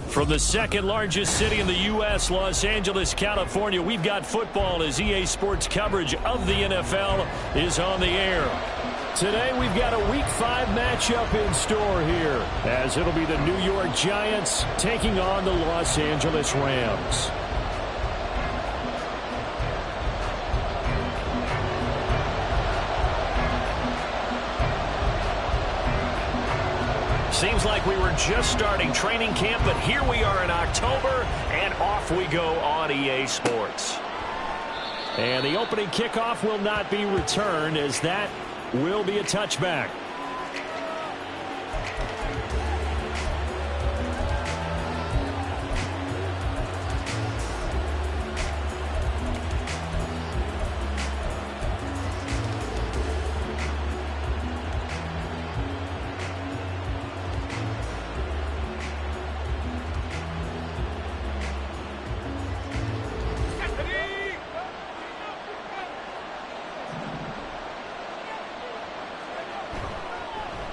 From the second largest city in the U.S., Los Angeles, California, we've got football as EA Sports coverage of the NFL is on the air. Today we've got a Week 5 matchup in store here, as it'll be the New York Giants taking on the Los Angeles Rams. Seems like we were just starting training camp, but here we are in October, and off we go on EA Sports. And the opening kickoff will not be returned, as that will be a touchback.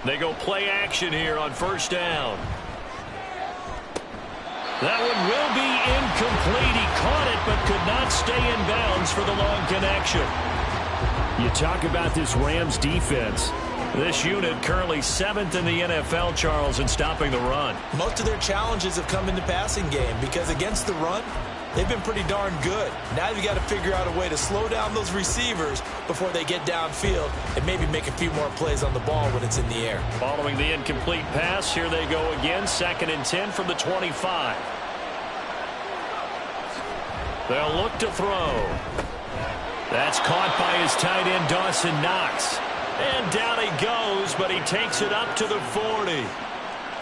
They go play action here on first down. That one will be incomplete. He caught it but could not stay in bounds for the long connection. You talk about this Rams defense. This unit currently 7th in the NFL, Charles, in stopping the run. Most of their challenges have come in the passing game because against the run, they've been pretty darn good. Now you've got to figure out a way to slow down those receivers before they get downfield and maybe make a few more plays on the ball when it's in the air. Following the incomplete pass, here they go again, 2nd and 10 from the 25. They'll look to throw. That's caught by his tight end, Dawson Knox. And down he goes, but he takes it up to the 40.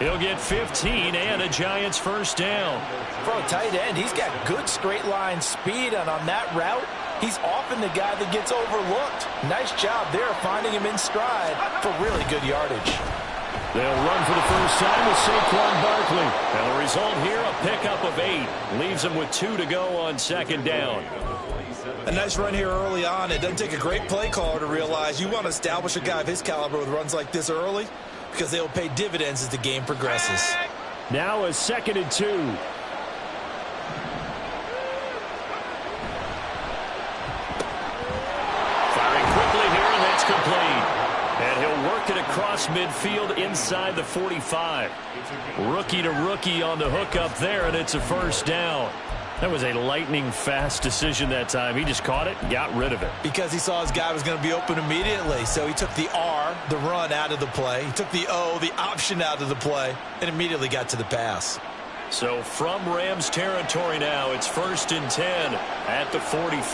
He'll get 15 and a Giants first down. For a tight end, he's got good straight line speed, and on that route, he's often the guy that gets overlooked. Nice job there finding him in stride for really good yardage. They'll run for the first time with Saquon Barkley. And the result here, a pickup of 8. Leaves them with 2 to go on second down. A nice run here early on. It doesn't take a great play caller to realize you want to establish a guy of his caliber with runs like this early, because they'll pay dividends as the game progresses. Now a 2nd and 2. Firing quickly here, and that's complete. And he'll work it across midfield inside the 45. Rookie to rookie on the hook up there, and it's a first down. That was a lightning-fast decision that time. He just caught it and got rid of it. Because he saw his guy was going to be open immediately. So he took the R, the run, out of the play. He took the O, the option, out of the play, and immediately got to the pass. So from Rams territory now, it's 1st and 10 at the 43.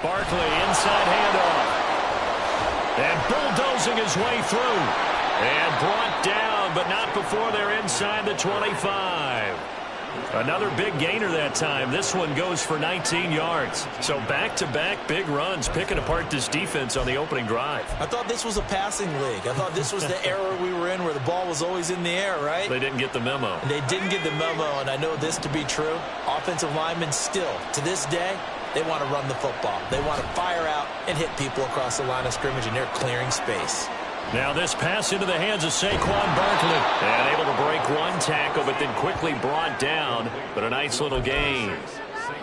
Barkley, inside handoff. And bulldozing his way through. And brought down, but not before they're inside the 25. Another big gainer that time. This one goes for 19 yards. So back-to-back big runs, picking apart this defense on the opening drive. I thought this was a passing league. I thought this was the era we were in where the ball was always in the air, right? They didn't get the memo. They didn't get the memo, and I know this to be true. Offensive linemen still, to this day, they want to run the football. They want to fire out and hit people across the line of scrimmage, and they're clearing space. Now this pass into the hands of Saquon Barkley. And able to break one tackle, but then quickly brought down. But a nice little gain.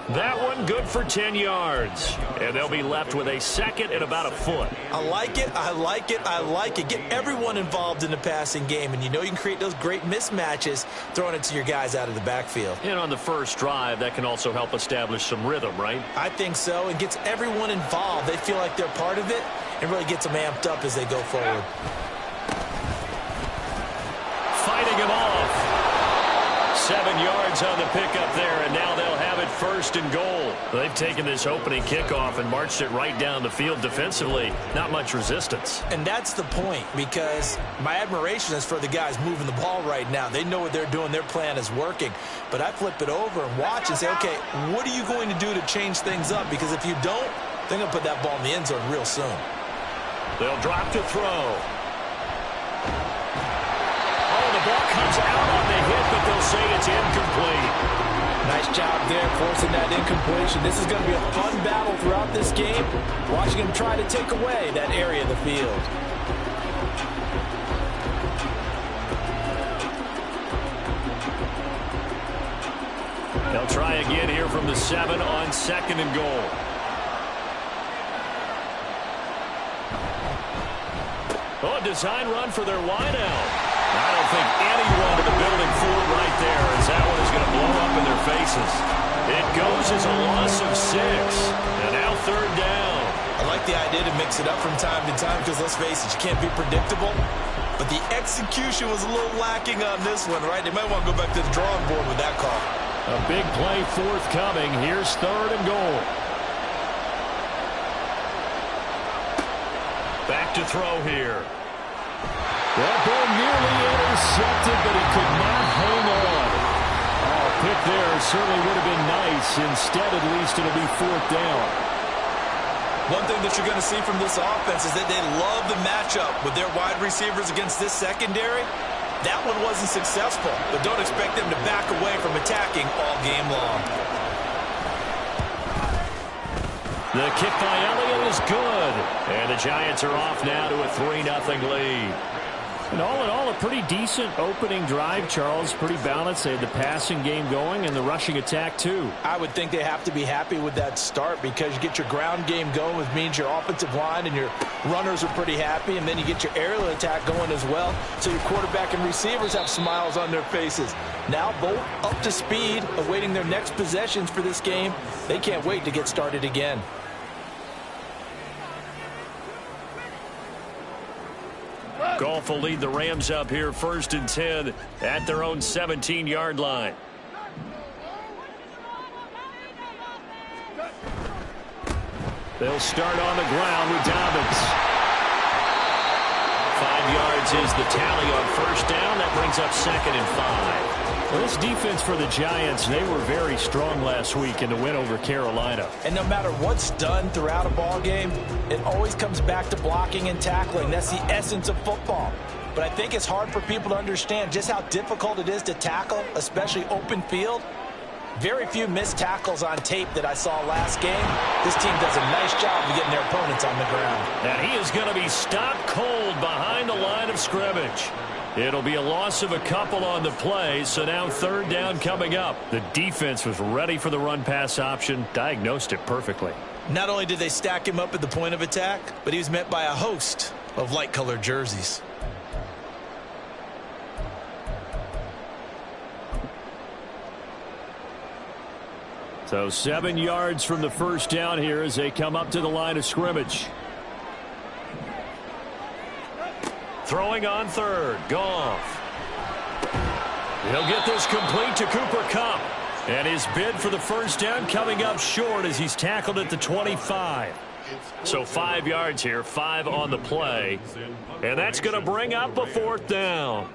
That one good for 10 yards. And they'll be left with a 2nd and about a foot. I like it, I like it, I like it. Get everyone involved in the passing game. And you know you can create those great mismatches throwing it to your guys out of the backfield. And on the first drive, that can also help establish some rhythm, right? I think so. It gets everyone involved. They feel like they're part of it. It really gets them amped up as they go forward. Fighting him off. 7 yards on the pickup there, and now they'll have it 1st and goal. They've taken this opening kickoff and marched it right down the field defensively. Not much resistance. And that's the point, because my admiration is for the guys moving the ball right now. They know what they're doing. Their plan is working. But I flip it over and watch and say, okay, what are you going to do to change things up? Because if you don't, they're going to put that ball in the end zone real soon. They'll drop to throw. Oh, the ball comes out on the hit, but they'll say it's incomplete. Nice job there forcing that incompletion. This is going to be a fun battle throughout this game. Watching him try to take away that area of the field. try again here from the 7 on 2nd and goal. Oh, a design run for their wideout. I don't think anyone in the building fooled right there, as that one is going to blow up in their faces. It goes as a loss of 6. And now 3rd down. I like the idea to mix it up from time to time because, let's face it, you can't be predictable. But the execution was a little lacking on this one, right? They might want to go back to the drawing board with that call. A big play forthcoming. Here's 3rd and goal. Back to throw here. That ball nearly intercepted, but he could not hang on. Oh, pick there certainly would have been nice. Instead, at least, it'll be 4th down. One thing that you're going to see from this offense is that they love the matchup with their wide receivers against this secondary. That one wasn't successful, but don't expect them to back away from attacking all game long. The kick by Elliott is good. And the Giants are off now to a 3-0 lead. And all in all, a pretty decent opening drive, Charles. Pretty balanced. They had the passing game going and the rushing attack, too. I would think they have to be happy with that start because you get your ground game going, which means your offensive line and your runners are pretty happy, and then you get your aerial attack going as well. So your quarterback and receivers have smiles on their faces. Now both up to speed, awaiting their next possessions for this game. They can't wait to get started again. Goff will lead the Rams up here 1st and 10 at their own 17-yard line. They'll start on the ground with Dobbins. 5 yards is the tally on 1st down. That brings up 2nd and 5. Well, this defense for the Giants, they were very strong last week in the win over Carolina. And no matter what's done throughout a ball game, it always comes back to blocking and tackling. That's the essence of football. But I think it's hard for people to understand just how difficult it is to tackle, especially open field. Very few missed tackles on tape that I saw last game. This team does a nice job of getting their opponents on the ground. And he is going to be stopped cold behind the line of scrimmage. It'll be a loss of a couple on the play, so now 3rd down coming up. The defense was ready for the run-pass option, diagnosed it perfectly. Not only did they stack him up at the point of attack, but he was met by a host of light-colored jerseys. So 7 yards from the 1st down here as they come up to the line of scrimmage. Throwing on 3rd, Goff. He'll get this complete to Cooper Kupp. And his bid for the 1st down coming up short as he's tackled at the 25. So 5 yards here, 5 on the play. And that's going to bring up a 4th down.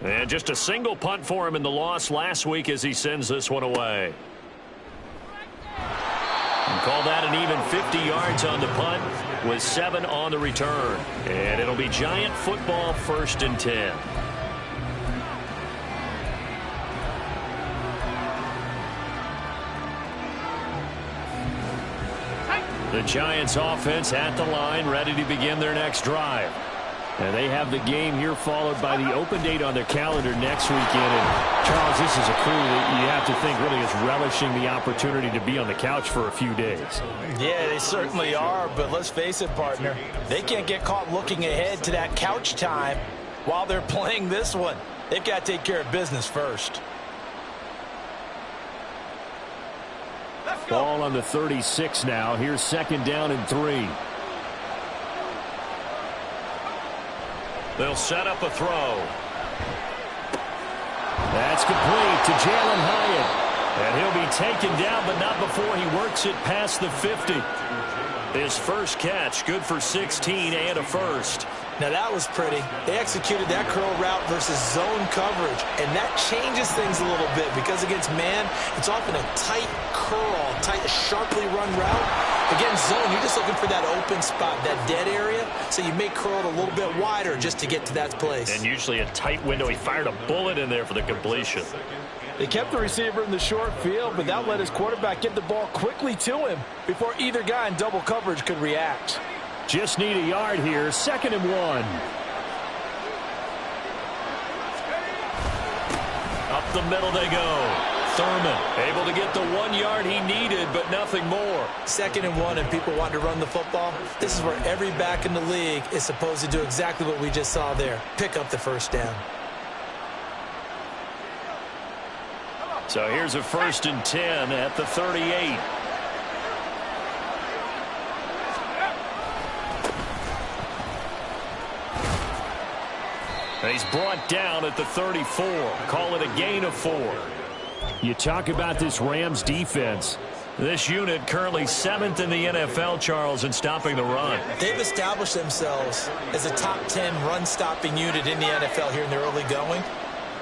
And just a single punt for him in the loss last week as he sends this one away. And call that an even 50 yards on the punt with 7 on the return. And it'll be Giant football 1st and 10. The Giants offense at the line, ready to begin their next drive. And they have the game here followed by the open date on their calendar next weekend. And Charles, this is a crew that you have to think really is relishing the opportunity to be on the couch for a few days. Yeah, they certainly are, but let's face it, partner. They can't get caught looking ahead to that couch time while they're playing this one. They've got to take care of business first. Ball on the 36 now. Here's 2nd down and 3. They'll set up a throw. That's complete to Jalen Hyatt. And he'll be taken down, but not before he works it past the 50. His first catch, good for 16 and a first. Now that was pretty. They executed that curl route versus zone coverage, and that changes things a little bit because against man, it's often a tight curl, tight, sharply run route. Against zone, you're just looking for that open spot, that dead area, so you may curl it a little bit wider just to get to that place. And usually a tight window. He fired a bullet in there for the completion. They kept the receiver in the short field, but that let his quarterback get the ball quickly to him before either guy in double coverage could react. Just need a yard here, 2nd and 1. the middle they go. Thurman able to get the 1 yard he needed, but nothing more. 2nd and 1, and people want to run the football. This is where every back in the league is supposed to do exactly what we just saw there. Pick up the first down. So here's a 1st and 10 at the 38. He's brought down at the 34. Call it a gain of 4. You talk about this Rams defense. This unit currently 7th in the NFL, Charles, in stopping the run. They've established themselves as a top 10 run-stopping unit in the NFL here in the early going.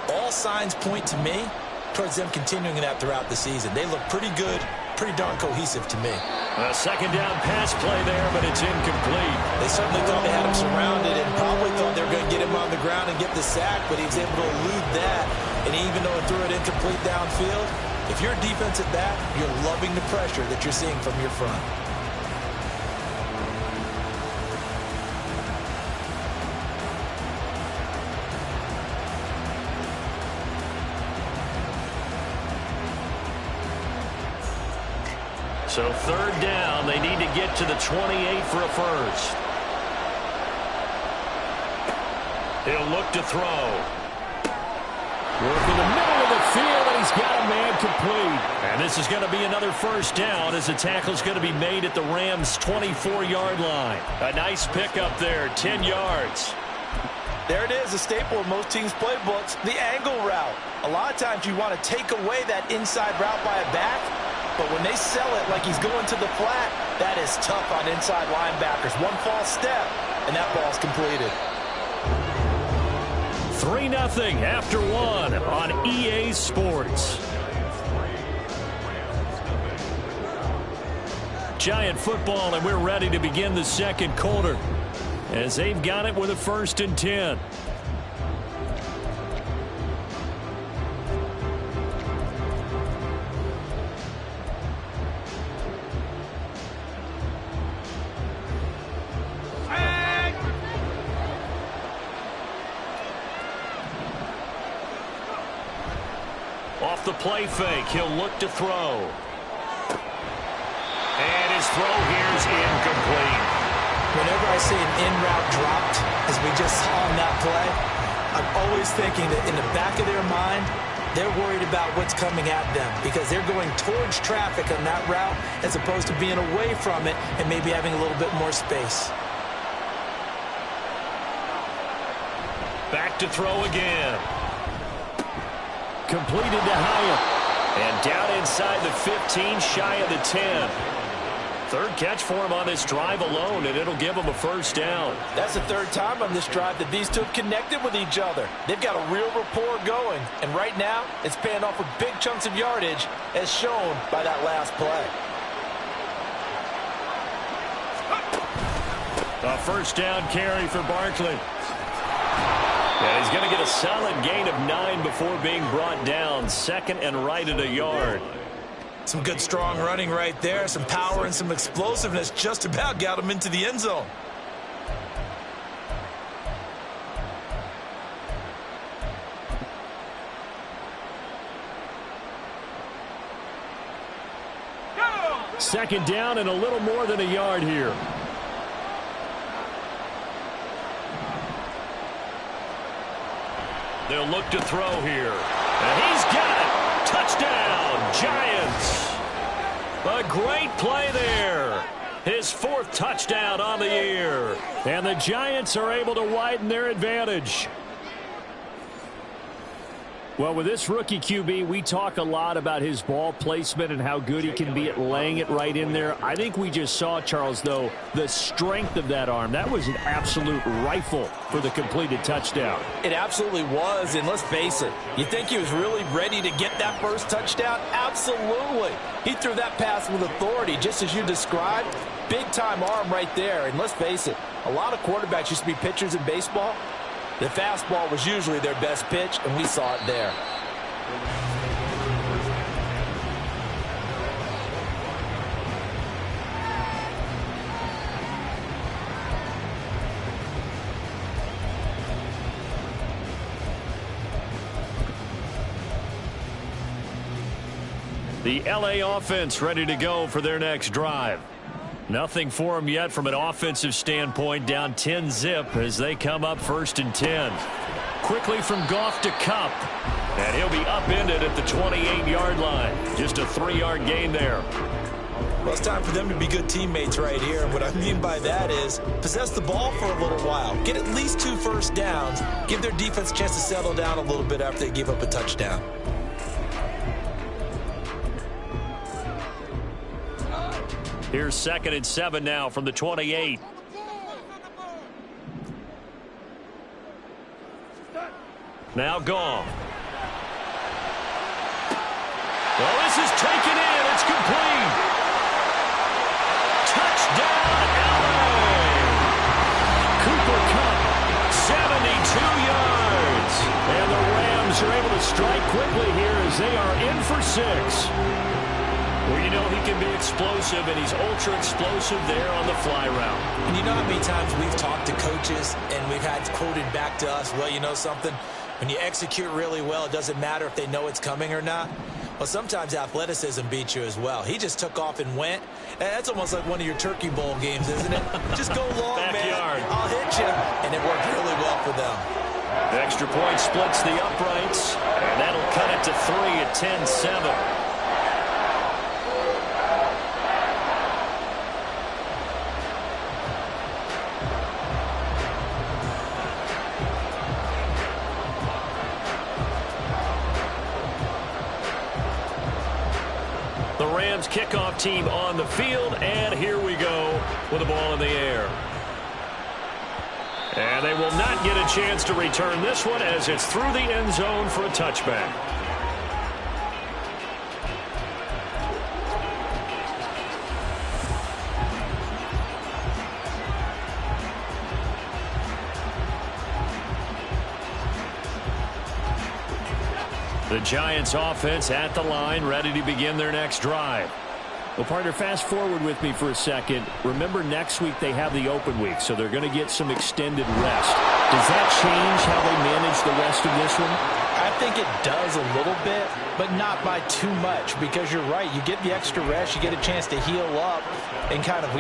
All signs point to me towards them continuing that throughout the season. They look pretty good, pretty darn cohesive to me. A 2nd down pass play there, but it's incomplete. They certainly thought they had him surrounded and probably thought they were going to get him on the ground and get the sack, but he was able to elude that. And even though it threw it incomplete downfield, if you're a defensive back, you're loving the pressure that you're seeing from your front. So 3rd down, they need to get to the 28 for a first. He'll look to throw. Working the middle of the field, and he's got a man complete. And this is going to be another 1st down as the tackle's going to be made at the Rams' 24-yard line. A nice pickup there, 10 yards. There it is, a staple of most teams' playbooks, the angle route. A lot of times you want to take away that inside route by a back, but when they sell it like he's going to the flat, that is tough on inside linebackers. One false step, and that ball's completed. 3-0 after 1 on EA Sports. Giant football, and we're ready to begin the 2nd quarter as they've got it with a 1st and 10. Off the play fake, he'll look to throw. And his throw here is incomplete. Whenever I see an in-route dropped, as we just saw on that play, I'm always thinking that in the back of their mind, they're worried about what's coming at them because they're going towards traffic on that route as opposed to being away from it and maybe having a little bit more space. Back to throw again. Completed to Hyatt. And down inside the 15, shy of the 10. 3rd catch for him on this drive alone, and it'll give him a 1st down. That's the 3rd time on this drive that these two have connected with each other. They've got a real rapport going, and right now it's paying off with big chunks of yardage as shown by that last play. A 1st down carry for Barkley. And he's going to get a solid gain of 9 before being brought down. 2nd and right at a yard. Some good strong running right there. Some power and some explosiveness just about got him into the end zone. Go! 2nd down and a little more than a yard here. They'll look to throw here. And he's got it. Touchdown, Giants. A great play there. His 4th touchdown on the year. And the Giants are able to widen their advantage. Well, with this rookie QB, we talk a lot about his ball placement and how good he can be at laying it right in there. I think we just saw, Charles, though, the strength of that arm. That was an absolute rifle for the completed touchdown. It absolutely was, and let's face it, you think he was really ready to get that first touchdown? Absolutely. He threw that pass with authority, just as you described. Big-time arm right there, and let's face it, a lot of quarterbacks used to be pitchers in baseball. The fastball was usually their best pitch, and we saw it there. The LA offense ready to go for their next drive. Nothing for them yet from an offensive standpoint. Down 10-zip as they come up 1st and 10. Quickly from Goff to Kupp. And he'll be upended at the 28-yard line. Just a 3-yard gain there. Well, it's time for them to be good teammates right here. And what I mean by that is possess the ball for a little while. Get at least 2 first downs. Give their defense a chance to settle down a little bit after they give up a touchdown. Here's 2nd and 7 now from the 28. Now Goff. Well, this is taken in. It's complete. Touchdown, LA. Cooper Kupp, 72 yards. And the Rams are able to strike quickly here as they are in for 6. Well, you know he can be explosive, and he's ultra-explosive there on the fly route. And you know how many times we've talked to coaches and we've had quoted back to us, well, you know something? When you execute really well, it doesn't matter if they know it's coming or not. Well, sometimes athleticism beats you as well. He just took off and went. And that's almost like one of your Turkey Bowl games, isn't it? Just go long, Backyard. man. I'll hit you. And it worked really well for them. The extra point splits the uprights, and that'll cut it to 3 at 10-7. The Rams kickoff team on the field, and here we go with the ball in the air. And they will not get a chance to return this one as it's through the end zone for a touchback. The Giants offense at the line, ready to begin their next drive. Well, partner, fast forward with me for a second. Remember, next week they have the open week, so they're going to get some extended rest. Does that change how they manage the rest of this one? I think it does a little bit, but not by too much, because you're right. You get the extra rest, you get a chance to heal up and kind of,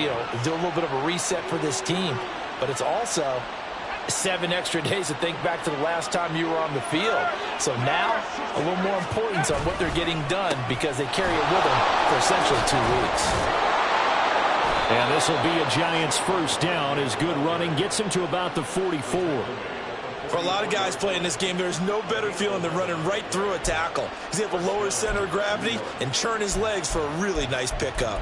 do a little bit of a reset for this team. But it's also 7 extra days to think back to the last time you were on the field. So now, a little more importance on what they're getting done because they carry it with them for essentially 2 weeks. And this will be a Giants first down as good running gets him to about the 44. For a lot of guys playing this game, there's no better feeling than running right through a tackle. He's able to lower his center of gravity and churn his legs for a really nice pickup.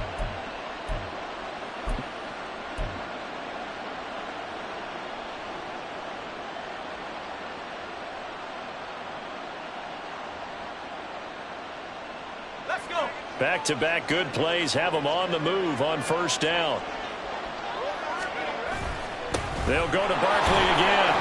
Back-to-back good plays have them on the move on first down. They'll go to Barkley again.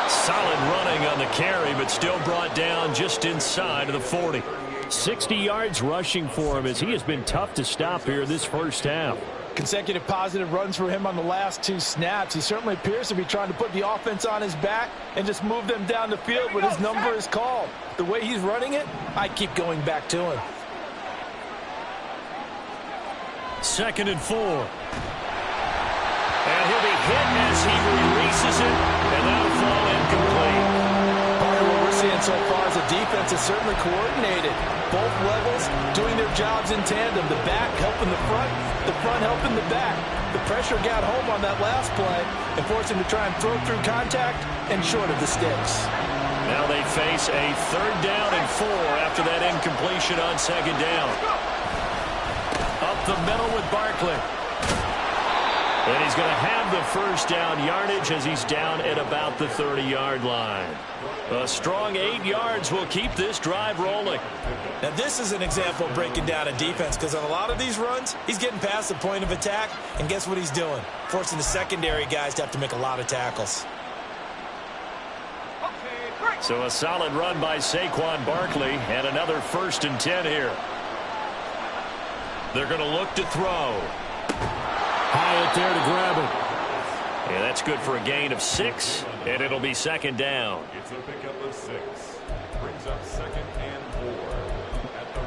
Solid running on the carry, but still brought down just inside of the 40. 60 yards rushing for him as he has been tough to stop here this first half. Consecutive positive runs for him on the last 2 snaps. He certainly appears to be trying to put the offense on his back and just move them down the field when his number is called. The way he's running it, I keep going back to him. 2nd and 4. And he'll be hit as he releases it, and that'll fall incomplete. Part of what we're seeing so far is the defense is certainly coordinated. Both levels doing their jobs in tandem. The back helping the front helping the back. The pressure got home on that last play and forced him to try and throw through contact and short of the sticks. Now they face a 3rd down and 4 after that incompletion on 2nd down. Up the middle with Barkley. And he's going to have the first down yardage as he's down at about the 30-yard line. A strong 8 yards will keep this drive rolling. Now, this is an example of breaking down a defense because on a lot of these runs, he's getting past the point of attack, and guess what he's doing? Forcing the secondary guys to have to make a lot of tackles. So a solid run by Saquon Barkley and another 1st and 10 here. They're going to look to throw. High up there to grab it. And that's good for a gain of 6, and it'll be 2nd down. It's a pickup of 6. Brings up 2nd and 4 at the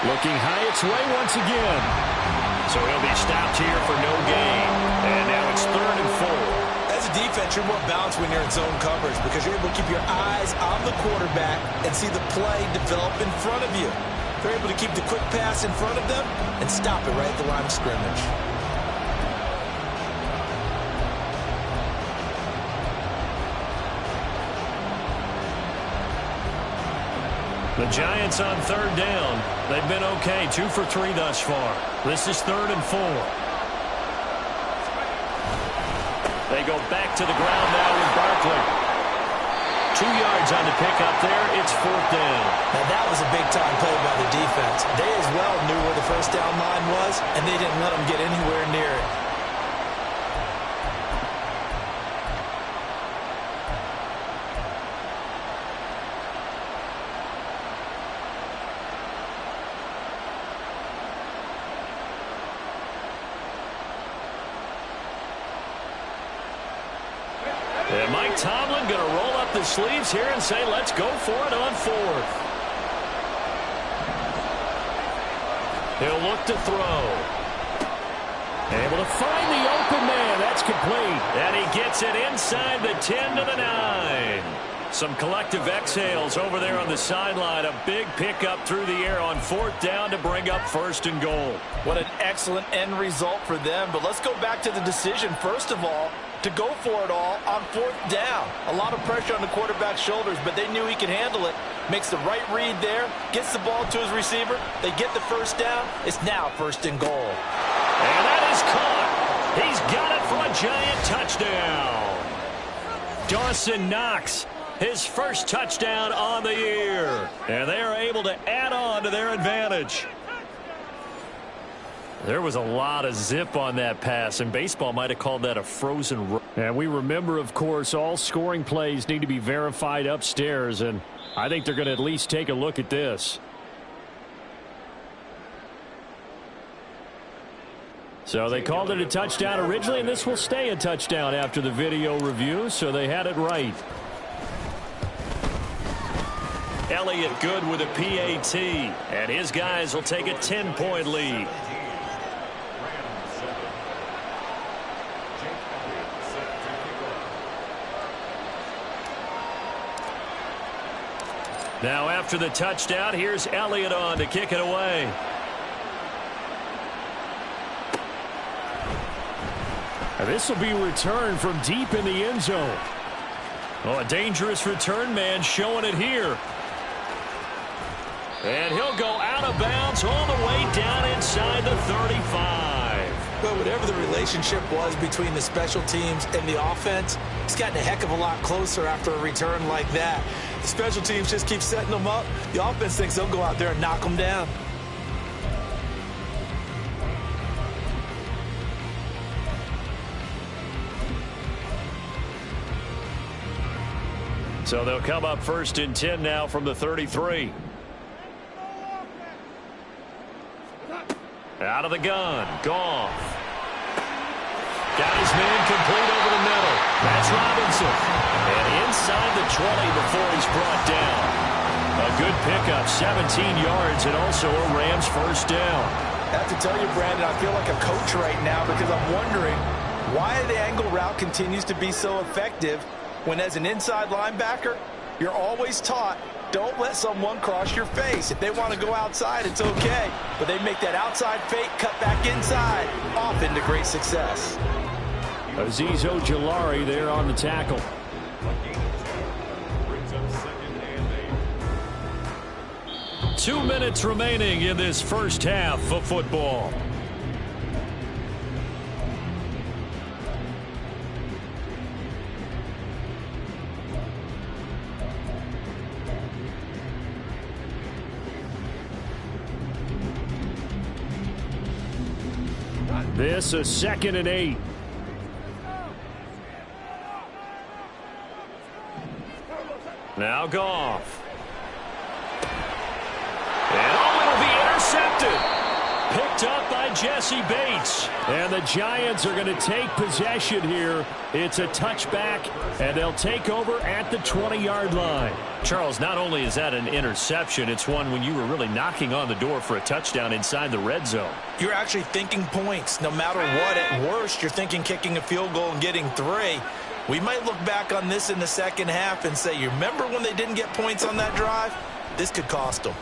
Looking high its way once again. So he'll be stopped here for no gain. And now it's 3rd and 4. As a defense, you're more balanced when you're in zone coverage because you're able to keep your eyes on the quarterback and see the play develop in front of you. They're able to keep the quick pass in front of them and stop it right at the line of scrimmage. The Giants on 3rd down. They've been okay, 2 for 3 thus far. This is 3rd and 4. They go back to the ground now with Barkley. 2 yards on the pickup there. It's 4th down. Now that was a big-time play by the defense. They as well knew where the first down line was, and they didn't let them get anywhere near it. And Mike Tomlin going to roll up the sleeves here and say, let's go for it on 4th. He'll look to throw. Able to find the open man. That's complete. And he gets it inside the 10 to the 9. Some collective exhales over there on the sideline. A big pickup through the air on 4th down to bring up 1st and goal. What an excellent end result for them. But let's go back to the decision, first of all, to go for it all on 4th down. A lot of pressure on the quarterback's shoulders, but they knew he could handle it. Makes the right read there, gets the ball to his receiver. They get the 1st down. It's now 1st and goal. And that is caught. He's got it for a Giant touchdown. Dawson Knox, his first touchdown on the year. And they are able to add on to their advantage. There was a lot of zip on that pass, and baseball might have called that a frozen run. And we remember, of course, all scoring plays need to be verified upstairs, and I think they're going to at least take a look at this. So they called it a touchdown originally, and this will stay a touchdown after the video review, so they had it right. Elliott good with a PAT, and his guys will take a 10-point lead. Now after the touchdown, here's Elliott on to kick it away. And this will be returned from deep in the end zone. Oh, a dangerous return man showing it here. And he'll go out of bounds all the way down inside the 35. Well, whatever the relationship was between the special teams and the offense, it's gotten a heck of a lot closer after a return like that. The special teams just keep setting them up. The offense thinks they'll go out there and knock them down. So they'll come up 1st and 10 now from the 33. Out of the gun, Goff. Got his man complete over the middle. That's Robinson. And inside the 20 before he's brought down. A good pickup, 17 yards, and also a Rams 1st down. I have to tell you, Brandon, I feel like a coach right now because I'm wondering why the angle route continues to be so effective when as an inside linebacker, you're always taught, don't let someone cross your face. If they want to go outside, it's okay. But they make that outside fake, cut back inside, off into great success. Azeez Ojulari there on the tackle. Two minutes remaining in this first half of football. This is 2nd and 8. Now Goff. And it'll be intercepted. Picked up by and Jesse Bates. And the Giants are going to take possession here. It's a touchback, and they'll take over at the 20-yard line. Charles, not only is that an interception, it's one when you were really knocking on the door for a touchdown inside the red zone. You're actually thinking points. No matter what, at worst, you're thinking kicking a field goal and getting 3. We might look back on this in the second half and say, you remember when they didn't get points on that drive? This could cost them.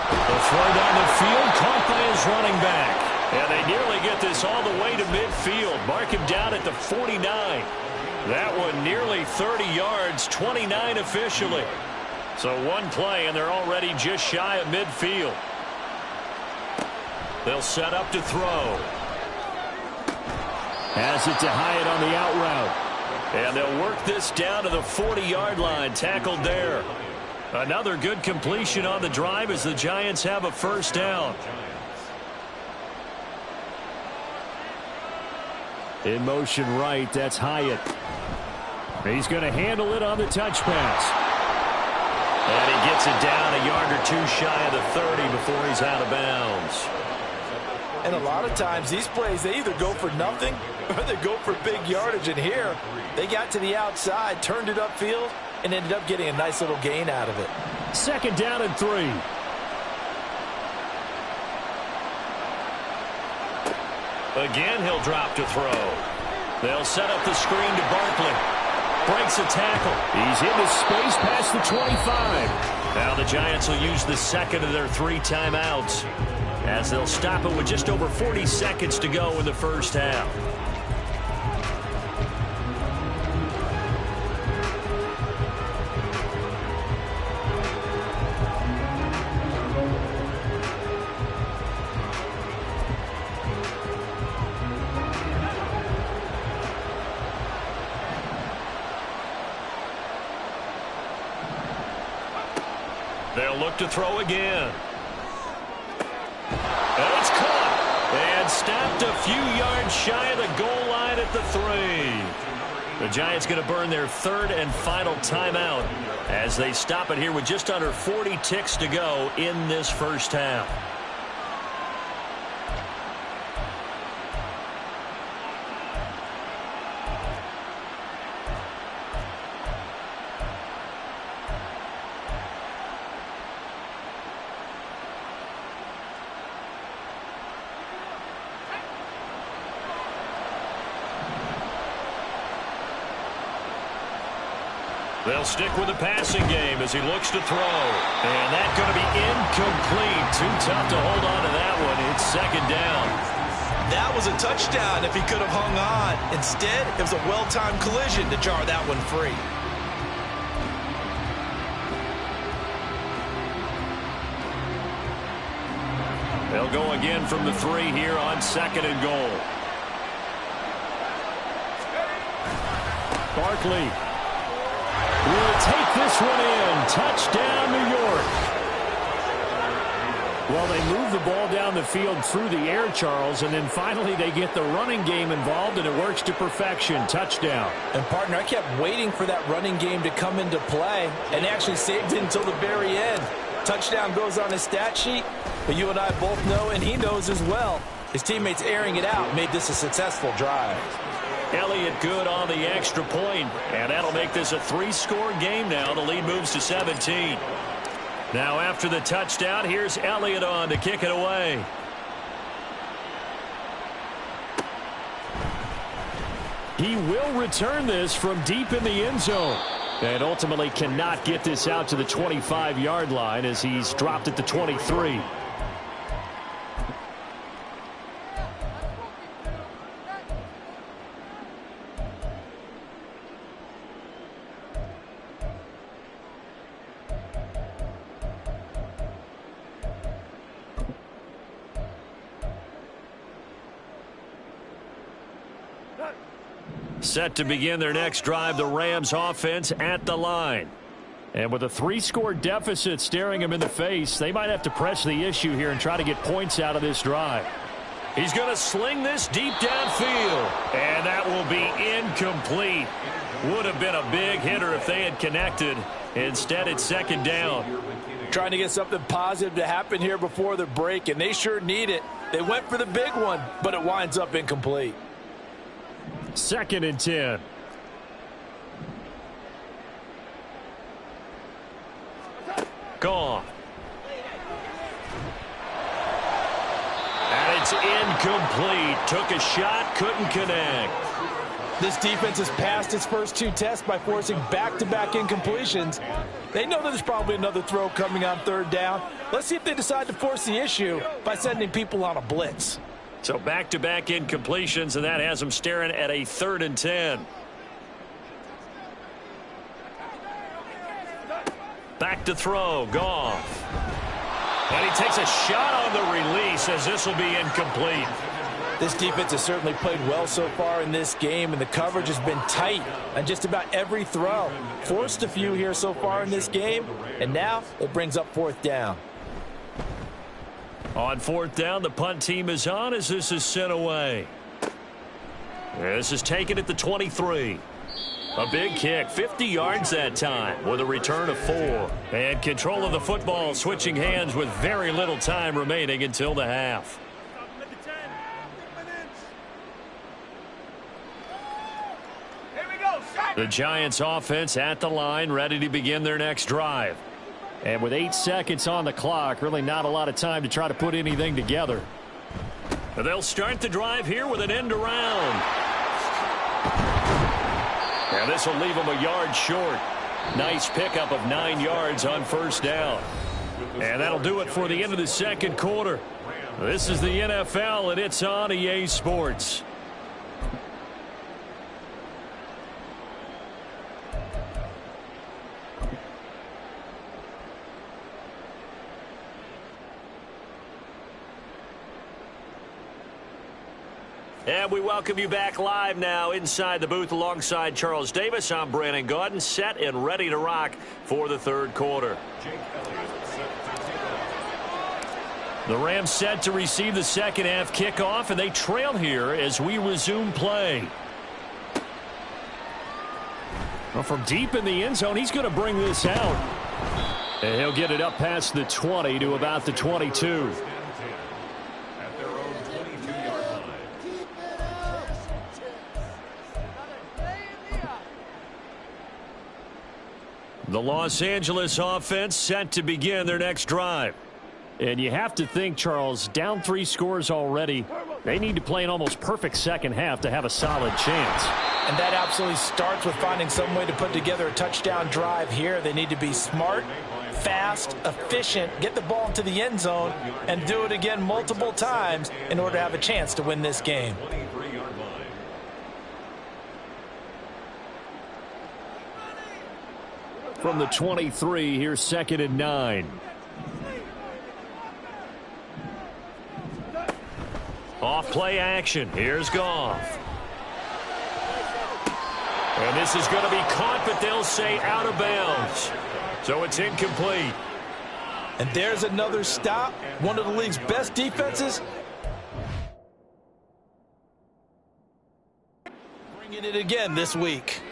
The throw down the field, caught by his running back. And they nearly get this all the way to midfield. Mark him down at the 49. That one nearly 30 yards, 29 officially. So one play, and they're already just shy of midfield. They'll set up to throw. Has it to Hyatt on the out route. And they'll work this down to the 40-yard line, tackled there. Another good completion on the drive as the Giants have a first down. In motion right, that's Hyatt. He's going to handle it on the touch pass. And he gets it down a yard or 2 shy of the 30 before he's out of bounds. And a lot of times these plays, they either go for nothing or they go for big yardage. And here, they got to the outside, turned it upfield, and ended up getting a nice little gain out of it. Second down and 3. Again, he'll drop to throw. They'll set up the screen to Barkley. Breaks a tackle. He's into space past the 25. Now the Giants will use the second of their 3 timeouts, as they'll stop it with just over 40 seconds to go in the first half. They'll look to throw again. And it's caught and stopped a few yards shy of the goal line at the 3. The Giants going to burn their 3rd and final timeout as they stop it here with just under 40 ticks to go in this first half. They'll stick with the passing game as he looks to throw. And that's going to be incomplete. Too tough to hold on to that one. It's second down. That was a touchdown if he could have hung on. Instead, it was a well-timed collision to jar that one free. They'll go again from the 3 here on second and goal. Barkley will take this one in. Touchdown, New York. Well, they move the ball down the field through the air, Charles, and then finally they get the running game involved, and it works to perfection. Touchdown. And, partner, I kept waiting for that running game to come into play and actually saved it until the very end. Touchdown goes on his stat sheet, but you and I both know, and he knows as well, his teammates airing it out made this a successful drive. Elliott good on the extra point, and that'll make this a 3-score game now. The lead moves to 17. Now after the touchdown, here's Elliott on to kick it away. He will return this from deep in the end zone, and ultimately cannot get this out to the 25-yard line as he's dropped at the 23. Set to begin their next drive, the Rams offense at the line. And with a 3-score deficit staring them in the face, they might have to press the issue here and try to get points out of this drive. He's going to sling this deep downfield, and that will be incomplete. Would have been a big hitter if they had connected. Instead, it's second down. trying to get something positive to happen here before the break, and they sure need it. They went for the big one, but it winds up incomplete. 2nd and 10. Gone. And it's incomplete. Took a shot, couldn't connect. This defense has passed its first 2 tests by forcing back-to-back incompletions. They know that there's probably another throw coming on 3rd down. Let's see if they decide to force the issue by sending people on a blitz. So back-to-back incompletions, and that has them staring at a 3rd and 10. Back to throw, Goff. And he takes a shot on the release as this will be incomplete. This defense has certainly played well so far in this game, and the coverage has been tight on just about every throw. Forced a few here so far in this game, and now it brings up 4th down. On 4th down, the punt team is on as this is sent away. This is taken at the 23. A big kick, 50 yards that time with a return of 4. And control of the football switching hands with very little time remaining until the half. The Giants offense at the line, ready to begin their next drive. And with 8 seconds on the clock, really not a lot of time to try to put anything together. They'll start the drive here with an end around. And this will leave them a yard short. Nice pickup of 9 yards on 1st down. And that'll do it for the end of the 2nd quarter. This is the NFL, and it's on EA Sports. And we welcome you back live now inside the booth alongside Charles Davis. I'm Brandon Gaudin, set and ready to rock for the 3rd quarter. The Rams set to receive the 2nd half kickoff, and they trail here as we resume play. Well, from deep in the end zone, he's going to bring this out. And he'll get it up past the 20 to about the 22. The Los Angeles offense set to begin their next drive. And you have to think, Charles, down 3 scores already. They need to play an almost perfect 2nd half to have a solid chance. And that absolutely starts with finding some way to put together a touchdown drive here. They need to be smart, fast, efficient, get the ball into the end zone, and do it again multiple times in order to have a chance to win this game. From the 23, here's 2nd and 9. Off play action. Here's Goff. And this is going to be caught, but they'll say out of bounds. So it's incomplete. And there's another stop. One of the league's best defenses. Bringing it again this week.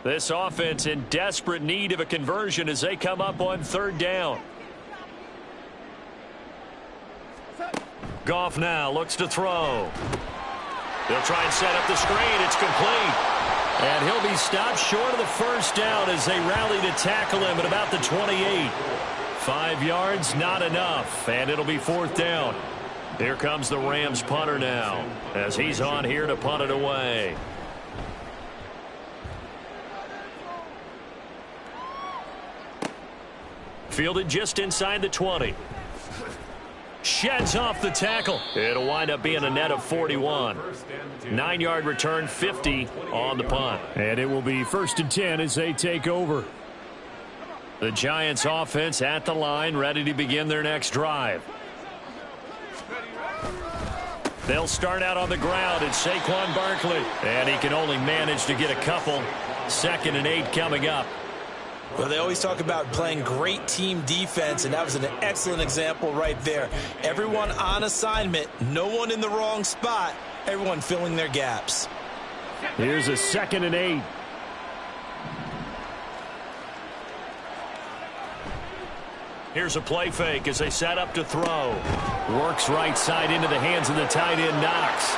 This offense in desperate need of a conversion as they come up on 3rd down. Goff now looks to throw. He'll try and set up the screen. It's complete. And he'll be stopped short of the 1st down as they rally to tackle him at about the 28. 5 yards, not enough. And it'll be 4th down. Here comes the Rams punter now as he's on here to punt it away. Fielded just inside the 20. Sheds off the tackle. It'll wind up being a net of 41. 9-yard return, 50 on the punt. And it will be 1st and 10 as they take over. The Giants offense at the line, ready to begin their next drive. They'll start out on the ground. It's Saquon Barkley. And he can only manage to get a couple. 2nd and 8 coming up. Well, they always talk about playing great team defense, and that was an excellent example right there. Everyone on assignment, no one in the wrong spot, everyone filling their gaps. Here's a 2nd and 8. Here's a play fake as they set up to throw. Works right side into the hands of the tight end, Knox.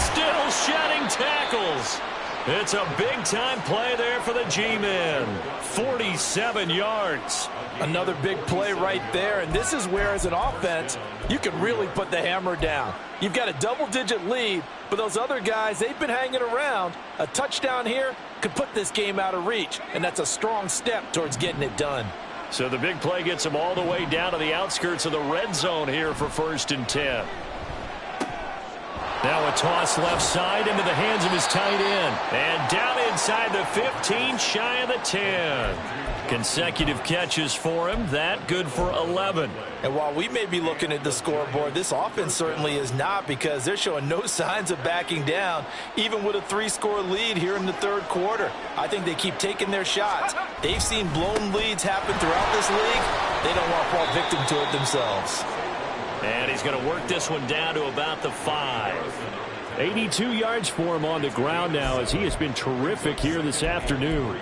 Still shedding tackles. It's a big-time play there for the G-men. 47 yards. Another big play right there, and this is where, as an offense, you can really put the hammer down. You've got a double-digit lead, but those other guys, they've been hanging around. A touchdown here could put this game out of reach, and that's a strong step towards getting it done. So the big play gets them all the way down to the outskirts of the red zone here for 1st and 10. Now a toss left side into the hands of his tight end. And down inside the 15, shy of the 10. Consecutive catches for him. That good for 11. And while we may be looking at the scoreboard, this offense certainly is not, because they're showing no signs of backing down, even with a 3-score lead here in the 3rd quarter. I think they keep taking their shots. They've seen blown leads happen throughout this league. They don't want to fall victim to it themselves. And he's going to work this one down to about the 5. 82 yards for him on the ground now, as he has been terrific here this afternoon.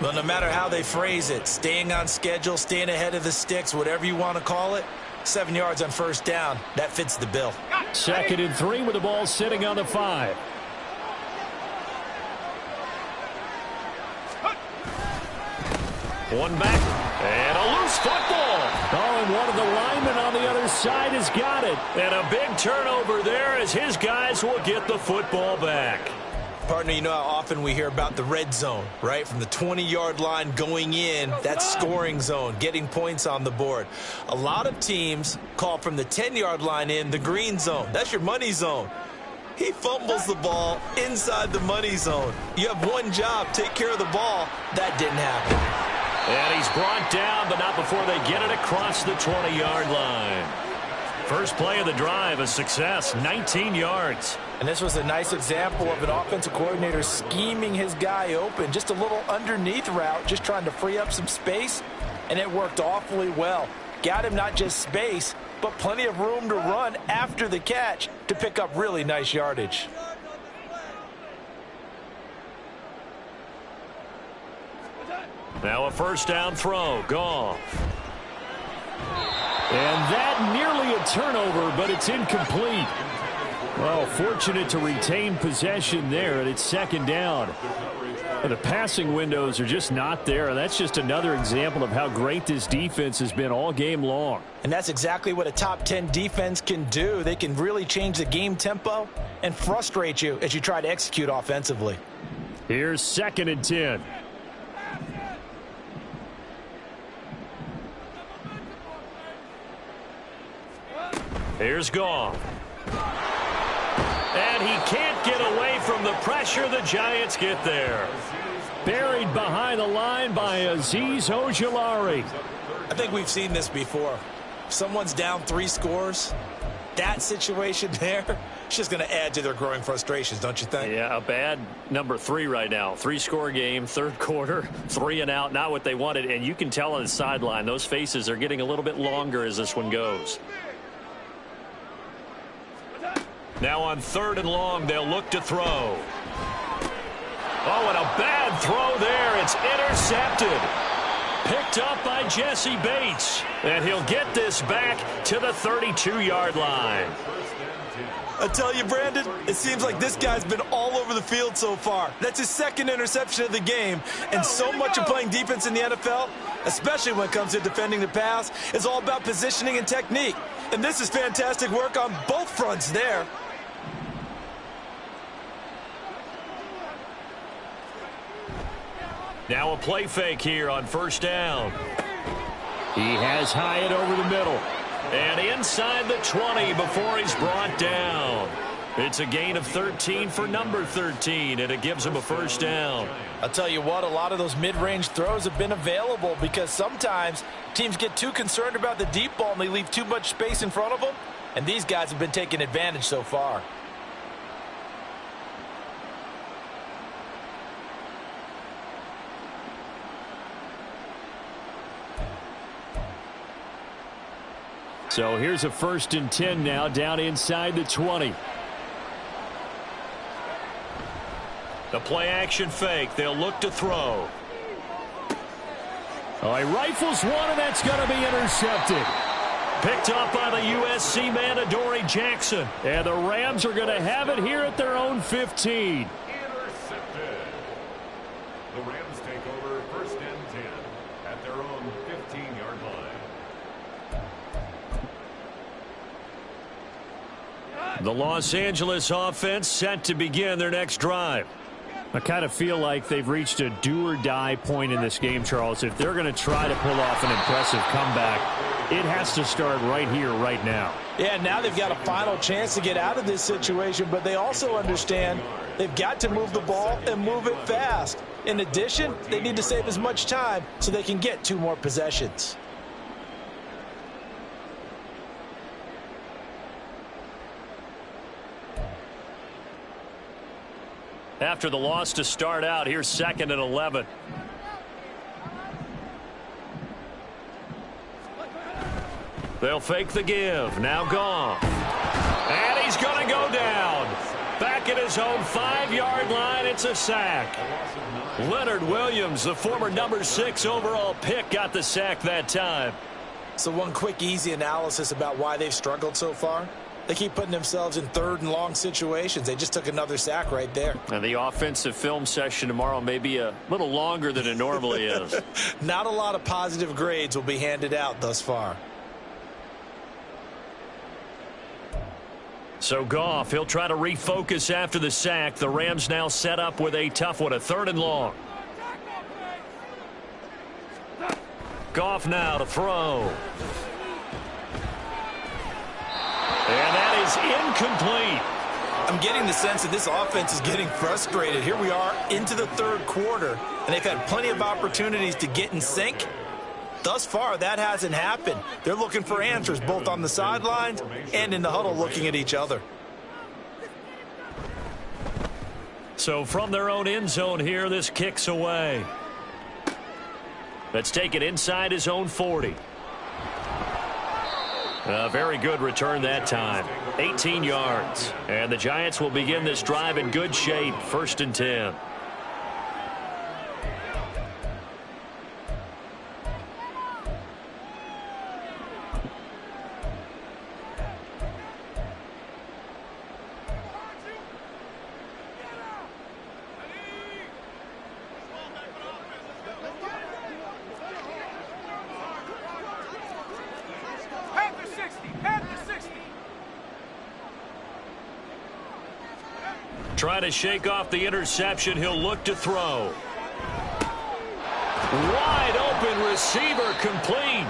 Well, no matter how they phrase it, staying on schedule, staying ahead of the sticks, whatever you want to call it, 7 yards on 1st down, that fits the bill. 2nd and 3 with the ball sitting on the 5. One back, and a loose football. Oh, and one of the linemen on the other side has got it. And a big turnover there as his guys will get the football back. Partner, you know how often we hear about the red zone, right? From the 20-yard line going in, that's scoring zone, getting points on the board. A lot of teams call from the 10-yard line in the green zone. That's your money zone. He fumbles the ball inside the money zone. You have one job, take care of the ball. That didn't happen. And he's brought down, but not before they get it across the 20-yard line. First play of the drive, a success, 19 yards. And this was a nice example of an offensive coordinator scheming his guy open. Just a little underneath route, just trying to free up some space, and it worked awfully well. Got him not just space, but plenty of room to run after the catch to pick up really nice yardage. Now a 1st down throw, Goff. And that nearly a turnover, but it's incomplete. Well, fortunate to retain possession there, and it's 2nd down. The passing windows are just not there, and that's just another example of how great this defense has been all game long. And that's exactly what a top 10 defense can do. They can really change the game tempo and frustrate you as you try to execute offensively. Here's 2nd and 10. Here's Goff. And he can't get away from the pressure. The Giants get there. Buried behind the line by Azeez Ojulari. I think we've seen this before. If someone's down 3 scores, that situation there, it's just going to add to their growing frustrations, don't you think? Yeah, a bad number 3 right now. 3-score game, 3rd quarter, 3 and out, not what they wanted. And you can tell on the sideline, those faces are getting a little bit longer as this one goes. Now on 3rd and long, they'll look to throw. Oh, and a bad throw there. It's intercepted. Picked up by Jesse Bates. And he'll get this back to the 32-yard line. I tell you, Brandon, it seems like this guy's been all over the field so far. That's his 2nd interception of the game. And so much of playing defense in the NFL, especially when it comes to defending the pass, is all about positioning and technique. And this is fantastic work on both fronts there. Now a play fake here on 1st down. He has Hyatt over the middle. And inside the 20 before he's brought down. It's a gain of 13 for number 13, and it gives him a 1st down. I'll tell you what, a lot of those mid-range throws have been available because sometimes teams get too concerned about the deep ball and they leave too much space in front of them, and these guys have been taking advantage so far. So here's a 1st and 10 now down inside the 20. The play action fake. They'll look to throw. Oh, he rifles one, and that's going to be intercepted. Picked up by the USC man, Adoree Jackson. And the Rams are going to have it here at their own 15. Intercepted. The Rams take over 1st and 10 at their own 15-yard line. The Los Angeles offense set to begin their next drive. I kind of feel like they've reached a do-or-die point in this game, Charles. If they're going to try to pull off an impressive comeback, it has to start right here, right now. Yeah, now they've got a final chance to get out of this situation, but they also understand they've got to move the ball and move it fast. In addition, they need to save as much time so they can get 2 more possessions. After the loss to start out, here's 2nd and 11. They'll fake the give. Now Goff. And he's going to go down. Back at his own 5-yard line, it's a sack. Leonard Williams, the former number 6 overall pick, got the sack that time. So one quick, easy analysis about why they've struggled so far. They keep putting themselves in 3rd and long situations. They just took another sack right there. And the offensive film session tomorrow may be a little longer than it normally is. Not a lot of positive grades will be handed out thus far. So Goff, he'll try to refocus after the sack. The Rams now set up with a tough one, a 3rd and long. Goff now to throw. And that is incomplete. I'm getting the sense that this offense is getting frustrated. Here we are into the 3rd quarter, and they've had plenty of opportunities to get in sync. Thus far, that hasn't happened. They're looking for answers both on the sidelines and in the huddle looking at each other. So from their own end zone here, this kicks away. Let's take it inside his own 40. A very good return that time. 18 yards. And the Giants will begin this drive in good shape. 1st and 10. Trying to shake off the interception. He'll look to throw. Wide open receiver, complete.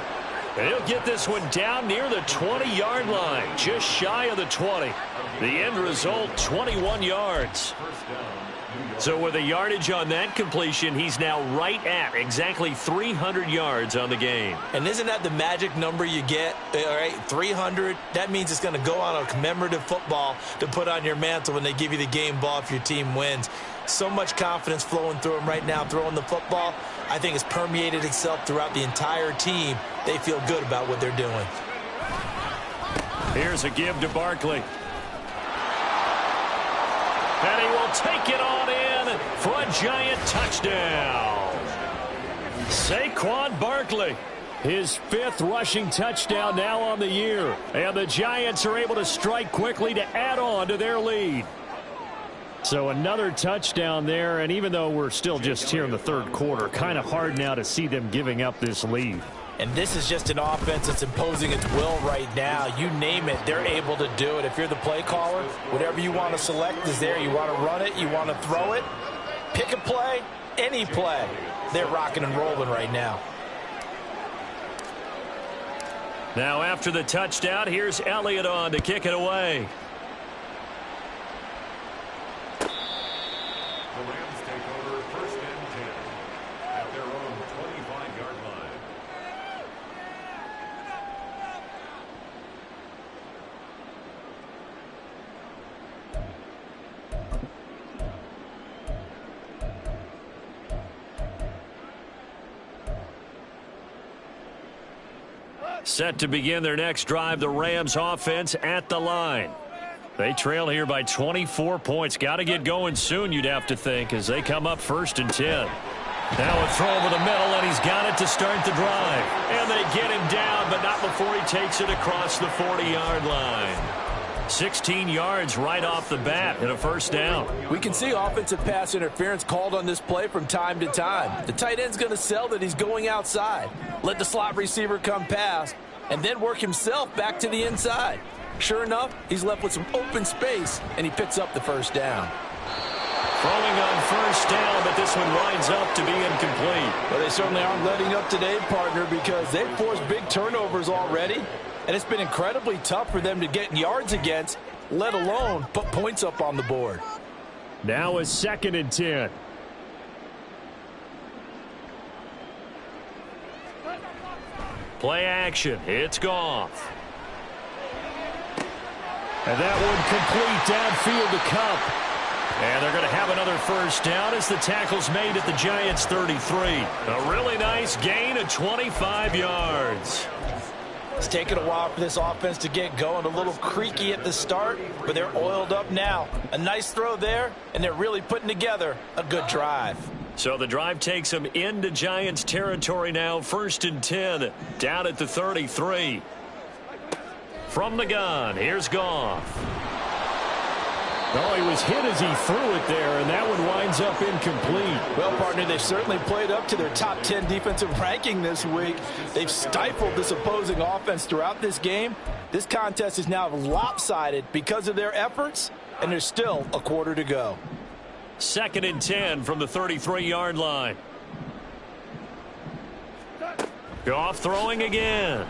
And he'll get this one down near the 20-yard line, just shy of the 20. The end result, 21 yards. So with a yardage on that completion, he's now right at exactly 300 yards on the game. And isn't that the magic number you get? All right, 300. That means it's going to go on a commemorative football to put on your mantle when they give you the game ball if your team wins. So much confidence flowing through him right now throwing the football. I think it's permeated itself throughout the entire team. They feel good about what they're doing. Here's a give to Barkley. And he will take it on in for a Giant touchdown. Saquon Barkley, his 5th rushing touchdown now on the year. And the Giants are able to strike quickly to add on to their lead. So another touchdown there, and even though we're still just here in the 3rd quarter, kind of hard now to see them giving up this lead. And this is just an offense that's imposing its will right now. You name it, they're able to do it. If you're the play caller, whatever you want to select is there. You want to run it, you want to throw it, pick a play, any play. They're rocking and rolling right now. Now after the touchdown, here's Elliott on to kick it away. The Rams take over 1st and 10 at their own 25-yard line. Set to begin their next drive, the Rams offense at the line. They trail here by 24 points. Got to get going soon, you'd have to think, as they come up 1st and 10. Now a throw over the middle, and he's got it to start the drive. And they get him down, but not before he takes it across the 40-yard line. 16 yards right off the bat and a 1st down. We can see offensive pass interference called on this play from time to time. The tight end's going to sell that he's going outside. Let the slot receiver come past and then work himself back to the inside. Sure enough, he's left with some open space, and he picks up the 1st down. Throwing on 1st down, but this one winds up to be incomplete. Well, they certainly aren't letting up today, partner, because they've forced big turnovers already. And it's been incredibly tough for them to get yards against, let alone put points up on the board. Now is 2nd and 10. Play action. It's Goff. And that one complete downfield to Cup. And they're going to have another 1st down as the tackle's made at the Giants' 33. A really nice gain of 25 yards. It's taken a while for this offense to get going. A little creaky at the start, but they're oiled up now. A nice throw there, and they're really putting together a good drive. So the drive takes them into Giants territory now. 1st and 10, down at the 33. From the gun, here's Goff. Oh, he was hit as he threw it there, and that one winds up incomplete. Well, partner, they've certainly played up to their top 10 defensive ranking this week. They've stifled this opposing offense throughout this game. This contest is now lopsided because of their efforts, and there's still a quarter to go. 2nd and 10 from the 33-yard line. Goff throwing again.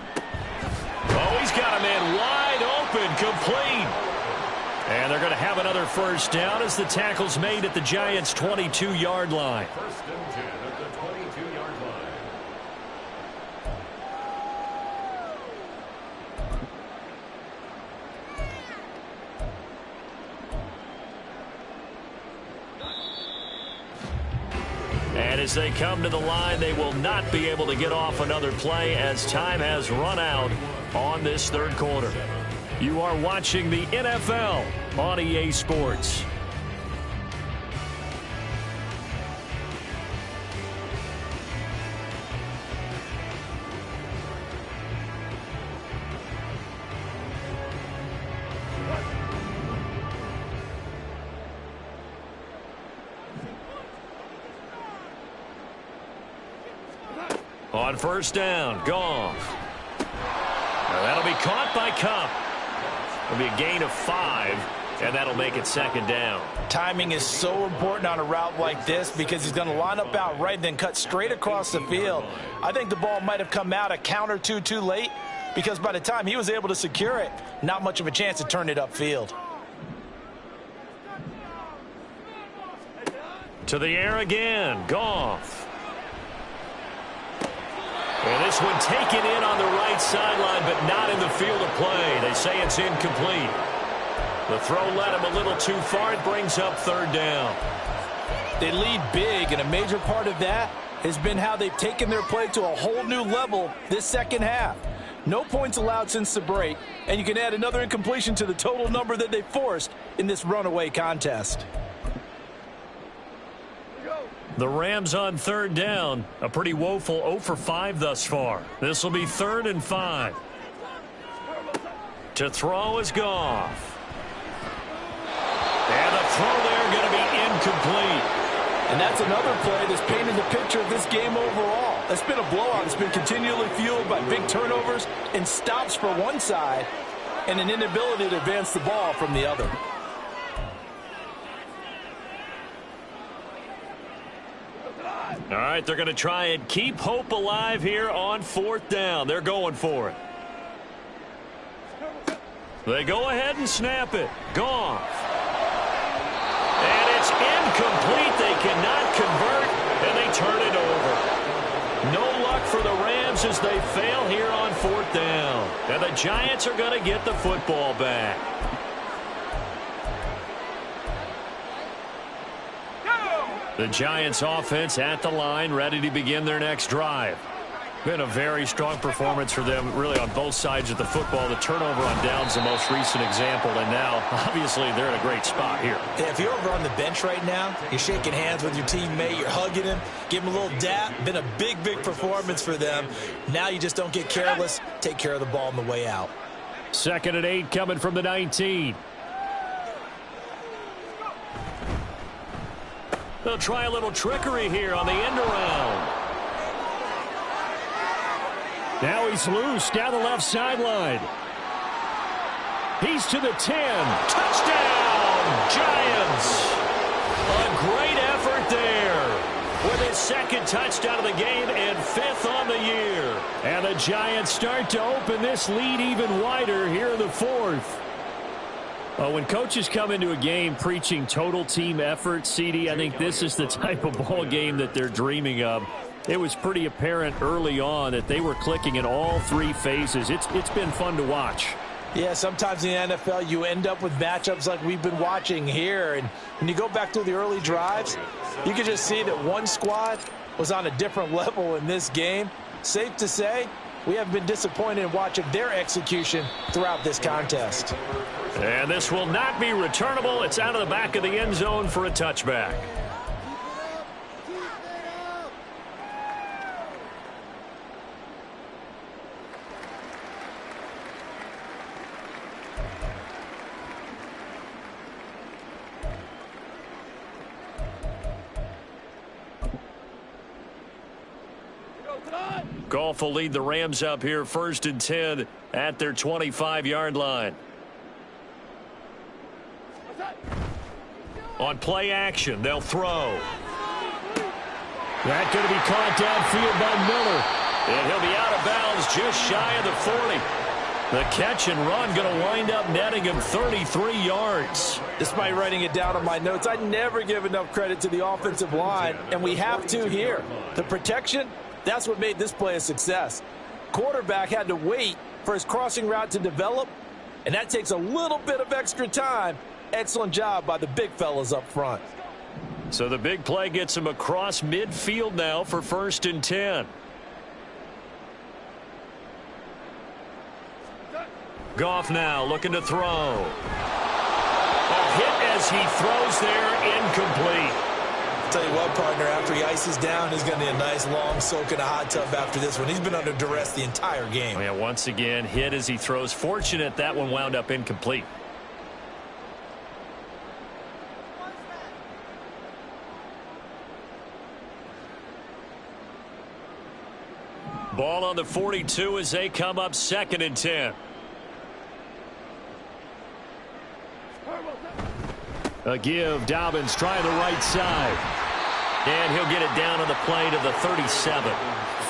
Oh, he's got a man wide open, complete. And they're going to have another 1st down as the tackle's made at the Giants' 22-yard line. 1st and 10 at the 22-yard line. And as they come to the line, they will not be able to get off another play as time has run out on this 3rd quarter. You are watching the NFL on EA Sports. On 1st down, Goff. Now that'll be caught by Cup. It'll be a gain of 5, and that'll make it 2nd down. Timing is so important on a route like this because he's going to line up out right, then cut straight across the field. I think the ball might have come out a count or two too late because by the time he was able to secure it, not much of a chance to turn it upfield. To the air again, Goff. And this one taken in on the right sideline, but not in the field of play. They say it's incomplete. The throw led him a little too far. It brings up 3rd down. They lead big, and a major part of that has been how they've taken their play to a whole new level this 2nd half. No points allowed since the break, and you can add another incompletion to the total number that they forced in this runaway contest. The Rams on 3rd down. A pretty woeful 0 for 5 thus far. This will be 3rd and 5. To throw is Goff. And the throw there going to be incomplete. And that's another play that's painted the picture of this game overall. It's been a blowout. It's been continually fueled by big turnovers and stops for one side and an inability to advance the ball from the other. All right, they're going to try and keep hope alive here on 4th down. They're going for it. They go ahead and snap it. Goff. And it's incomplete. They cannot convert, and they turn it over. No luck for the Rams as they fail here on 4th down. And the Giants are going to get the football back. The Giants offense at the line, ready to begin their next drive. Been a very strong performance for them, really, on both sides of the football. The turnover on downs, the most recent example, and now, obviously, they're in a great spot here. Yeah, if you're over on the bench right now, you're shaking hands with your teammate, you're hugging him, give him a little dap. Been a big, big performance for them. Now you just don't get careless. Take care of the ball on the way out. 2nd and 8 coming from the 19. They'll try a little trickery here on the end around. Now he's loose down the left sideline. He's to the 10. Touchdown, Giants. A great effort there with his 2nd touchdown of the game and 5th on the year. And the Giants start to open this lead even wider here in the 4th. When coaches come into a game preaching total team effort, CD, I think this is the type of ball game that they're dreaming of. It was pretty apparent early on that they were clicking in all 3 phases. It's been fun to watch. Yeah, sometimes in the NFL you end up with matchups like we've been watching here. And when you go back to the early drives, you can just see that one squad was on a different level in this game. Safe to say, we have been disappointed in watching their execution throughout this contest. And this will not be returnable. It's out of the back of the end zone for a touchback. Goff will lead the Rams up here 1st and 10 at their 25-yard line. On play action, they'll throw. That's going to be caught downfield by Miller. And he'll be out of bounds just shy of the 40. The catch and run going to wind up netting him 33 yards. Despite writing it down on my notes, I never give enough credit to the offensive line, and we have to here. The protection, that's what made this play a success. Quarterback had to wait for his crossing route to develop, and that takes a little bit of extra time. Excellent job by the big fellas up front. So the big play gets him across midfield now for 1st and 10. Goff now looking to throw. A hit as he throws there, incomplete. Tell you what, partner, after he ices down, he's going to need a nice long soak in a hot tub after this one. He's been under duress the entire game. Yeah, once again, hit as he throws. Fortunate that one wound up incomplete. Ball on the 42 as they come up 2nd and 10. A give. Dobbins trying the right side. And he'll get it down on the play to the 37.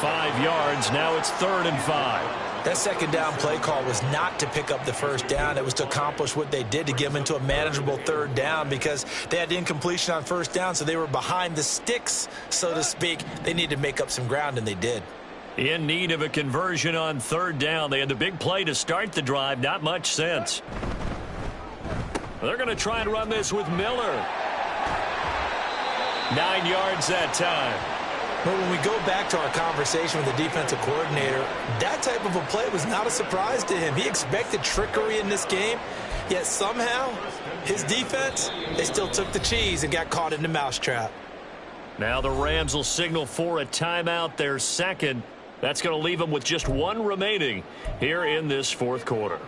5 yards. Now it's 3rd and 5. That 2nd down play call was not to pick up the 1st down. It was to accomplish what they did, to get them into a manageable 3rd down, because they had incompletion on 1st down, so they were behind the sticks, so to speak. They needed to make up some ground, and they did. In need of a conversion on 3rd down. They had the big play to start the drive. Not much sense. They're going to try and run this with Miller. 9 yards that time. But when we go back to our conversation with the defensive coordinator, that type of a play was not a surprise to him. He expected trickery in this game, yet somehow his defense, they still took the cheese and got caught in the mousetrap. Now the Rams will signal for a timeout, their 2nd. That's going to leave them with just 1 remaining here in this 4th quarter.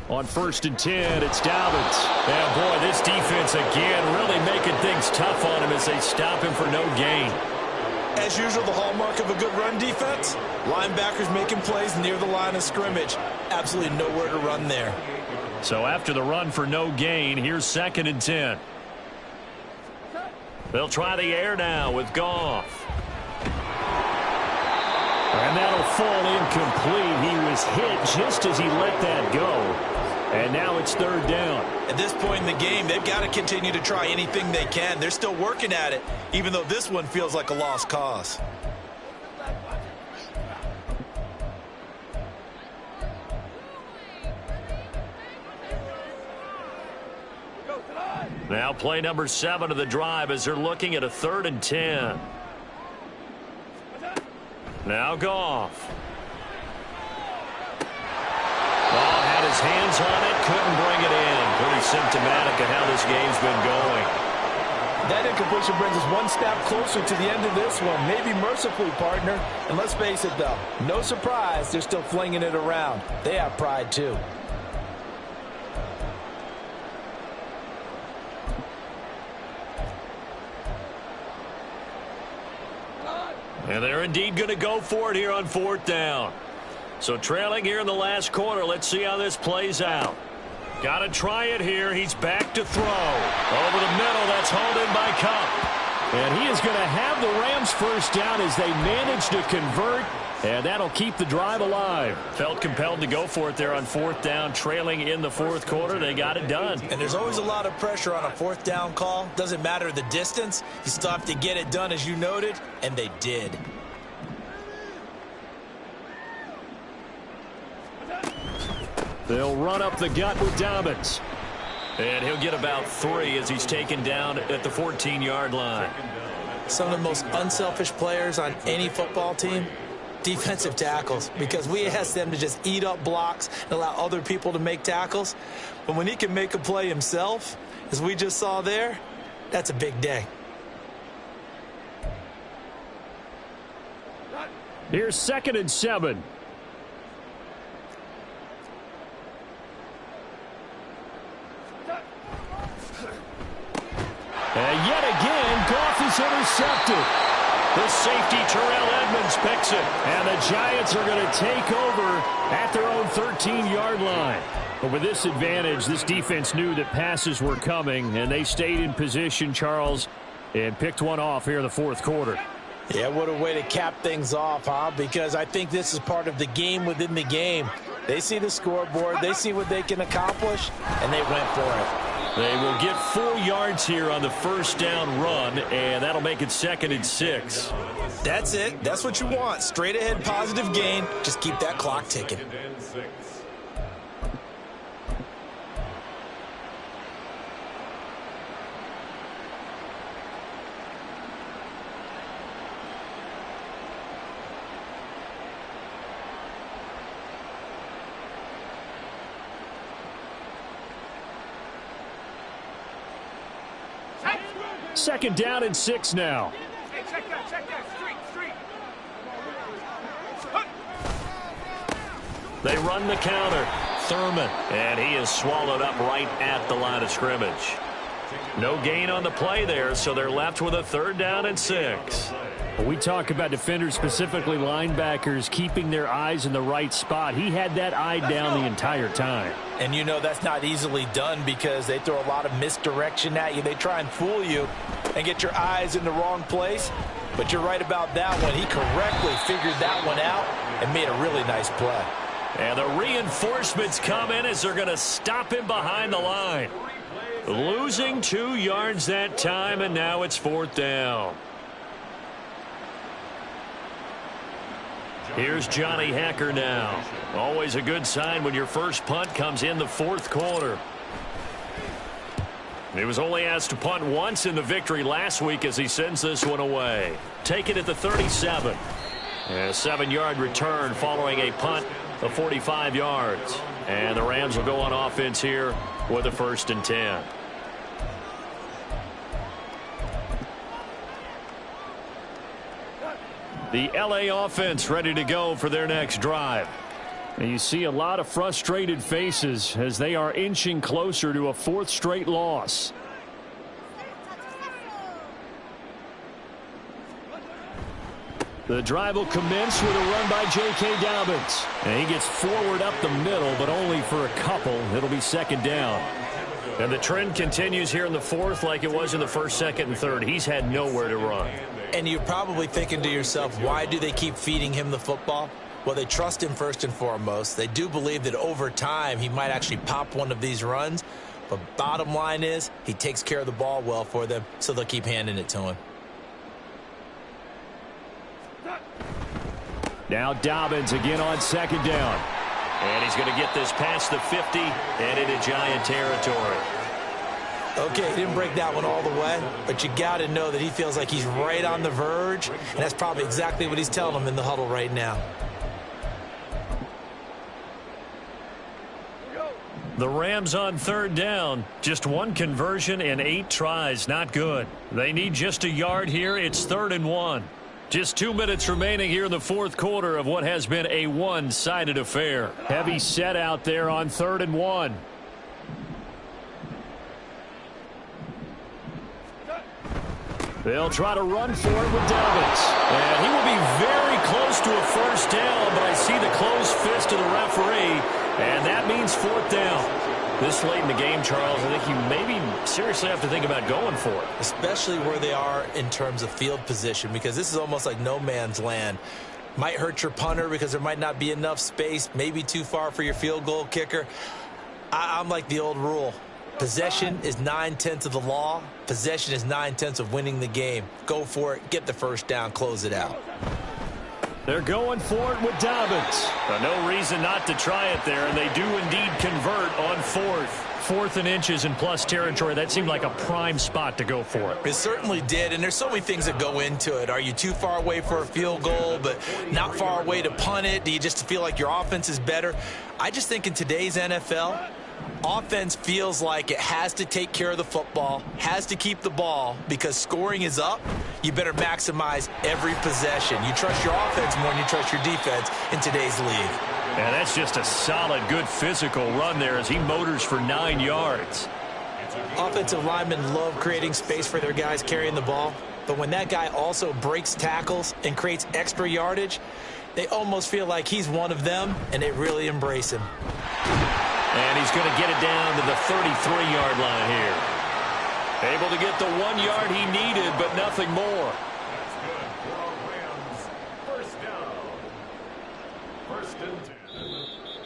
On 1st and 10, it's Dobbins. And boy, this defense again really making things tough on him as they stop him for no gain. As usual, the hallmark of a good run defense, linebackers making plays near the line of scrimmage. Absolutely nowhere to run there. So after the run for no gain, here's 2nd and 10. They'll try the air now with Goff. And that'll fall incomplete. He was hit just as he let that go. And now it's 3rd down. At this point in the game, they've got to continue to try anything they can. They're still working at it, even though this one feels like a lost cause. Now play number 7 of the drive as they're looking at a 3rd and 10. Now Goff. Goff had his hands on it, couldn't bring it in. Pretty symptomatic of how this game's been going. That incompletion brings us one step closer to the end of this one. Maybe mercifully, partner. And let's face it, though, no surprise, they're still flinging it around. They have pride, too. And they're indeed going to go for it here on 4th down. So trailing here in the last quarter. Let's see how this plays out. Got to try it here. He's back to throw. Over the middle. That's hauled in by Cup. And he is going to have the Rams first down as they manage to convert. And that'll keep the drive alive. Felt compelled to go for it there on 4th down. Trailing in the 4th quarter. They got it done. And there's always a lot of pressure on a 4th down call. Doesn't matter the distance. You still have to get it done, as you noted. And they did. They'll run up the gut with Dobbins. And he'll get about 3 as he's taken down at the 14-yard line. Some of the most unselfish players on any football team, defensive tackles, because we ask them to just eat up blocks and allow other people to make tackles. But when he can make a play himself, as we just saw there, that's a big day. Here's 2nd and 7. And yet again, Goff is intercepted. The safety, Terrell Edmonds, picks it. And the Giants are going to take over at their own 13-yard line. But with this advantage, this defense knew that passes were coming, and they stayed in position, Charles, and picked one off here in the 4th quarter. Yeah, what a way to cap things off, huh? Because I think this is part of the game within the game. They see the scoreboard, they see what they can accomplish, and they went for it. They will get 4 yards here on the 1st down run, and that'll make it 2nd and 6. That's it. That's what you want. Straight ahead positive gain. Just keep that clock ticking. Second down and 6 now. Hey, check that. Street. They run the counter. Thurman. And he is swallowed up right at the line of scrimmage. No gain on the play there, so they're left with a 3rd down and 6. We talk about defenders, specifically linebackers, keeping their eyes in the right spot. He had that eye down the entire time. And you know that's not easily done because they throw a lot of misdirection at you. They try and fool you and get your eyes in the wrong place. But you're right about that one. He correctly figured that one out and made a really nice play. And the reinforcements come in as they're going to stop him behind the line. Losing 2 yards that time, and now it's 4th down. Here's Johnny Hecker now. Always a good sign when your first punt comes in the 4th quarter. He was only asked to punt once in the victory last week as he sends this one away. Take it at the 37. A 7-yard return following a punt of 45 yards. And the Rams will go on offense here with a 1st and 10. The LA offense ready to go for their next drive. And you see a lot of frustrated faces as they are inching closer to a 4th straight loss. The drive will commence with a run by J.K. Dobbins. And he gets forward up the middle, but only for a couple. It'll be 2nd down. And the trend continues here in the 4th like it was in the 1st, 2nd, and 3rd. He's had nowhere to run. And you're probably thinking to yourself, why do they keep feeding him the football? Well, they trust him first and foremost. They do believe that over time he might actually pop one of these runs. But bottom line is he takes care of the ball well for them, so they'll keep handing it to him. Now Dobbins again on 2nd down. And he's going to get this past the 50 and into Giant territory. Okay, he didn't break that one all the way, but you got to know that he feels like he's right on the verge, and that's probably exactly what he's telling them in the huddle right now. The Rams on third down. Just one conversion and 8 tries. Not good. They need just a yard here. It's 3rd and 1. Just 2 minutes remaining here in the fourth quarter of what has been a one-sided affair. Heavy set out there on 3rd and 1. They'll try to run for it with Dobbins. And he will be very close to a first down, but I see the closed fist of the referee, and that means 4th down. This late in the game, Charles, I think you maybe seriously have to think about going for it. Especially where they are in terms of field position, because this is almost like no man's land. Might hurt your punter because there might not be enough space, maybe too far for your field goal kicker. I'm like the old rule. Possession is 9/10 of the law. Possession is 9/10 of winning the game. Go for it. Get the first down. Close it out. They're going for it with Dobbins. No reason not to try it there, and they do indeed convert on 4th. 4th and inches in plus territory. That seemed like a prime spot to go for it. It certainly did, and there's so many things that go into it. Are you too far away for a field goal, but not far away to punt it? Do you just feel like your offense is better? I just think in today's NFL, offense feels like it has to take care of the football, has to keep the ball, because scoring is up. You better maximize every possession. You trust your offense more than you trust your defense in today's league. And that's just a solid, good physical run there as he motors for 9 yards. Offensive linemen love creating space for their guys carrying the ball, but when that guy also breaks tackles and creates extra yardage, they almost feel like he's one of them, and they really embrace him. And he's going to get it down to the 33-yard line here. Able to get the 1 yard he needed, but nothing more. That's good for Rams. First down. 1st and 10.